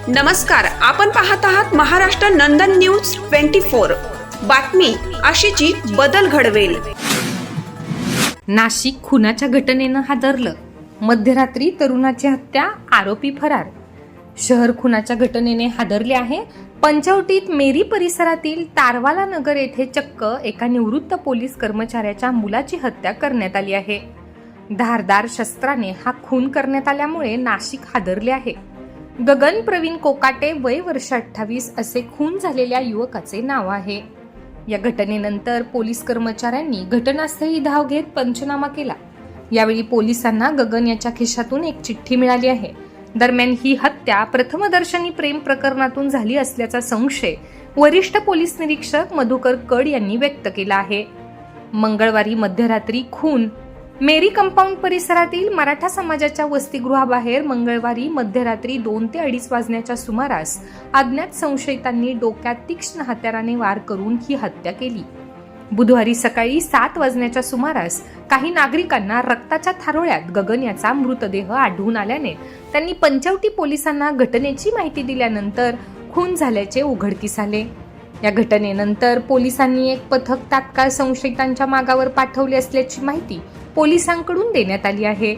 नमस्कार, आपण पाहत आहात महाराष्ट्र नंदन न्यूज 24। बातमी अशीची बदल घडवेल। नाशिक खुनाच्या घटनेनं हादरलं। मध्यरात्री तरुणाची हत्या, आरोपी फरार। शहर खुनाच्या घटनेने हादरले आहे। पंचवटीत मेरी परिसरातील तारवाला नगर येथे चक्क एका निवृत्त पोलीस कर्मचाऱ्याच्या मुलाची हत्या करण्यात आली आहे। धारदार शस्त्राने हा खून करण्यात आल्यामुळे नाशिक हादरले आहे। गगन प्रवीण कोकाटे, वय वर्ष 28 असे खून झालेल्या युवकाचे नाव आहे। या घटनेनंतर पोलीस कर्मचाऱ्यांनी घटनास्थळी धाव घेत पंचनामा केला। यावेळी पोलिसांना गगन याच्या खिशातून एक चिठ्ठी मिळाली आहे। दरम्यान ही हत्या प्रथमदर्शनी प्रेम प्रकरणातून झाली असल्याचा संशय वरिष्ठ पोलीस निरीक्षक मधुकर कड यांनी व्यक्त केला आहे। मंगळवारी मध्यरात्री खून मेरी कंपाऊंड परिसरातील मराठा समाजाच्या वसतिगृहाबाहेर मंगळवारी मध्यरात्री 2 ते 2:30 वाजण्याच्या सुमारास अज्ञात संशयितांनी डोक्यात तीक्ष्ण हत्याराने वार करून ही हत्या केली। बुधवारी सकाळी 7 वाजण्याच्या सुमारास काही नागरिकांना रक्ताच्या थारोळ्यात गगन याचा मृतदेह आढळून आल्याने त्यांनी पंचवटी पोलिसांना घटनेची माहिती दिल्यानंतर खून झाल्याचे उघडकीस आले। या घटनेनंतर पोलिसांनी एक पथक तात्काळ संशयितांच्या मागावर पाठवले असल्याची माहिती पोलिसांकडून देण्यात आली आहे।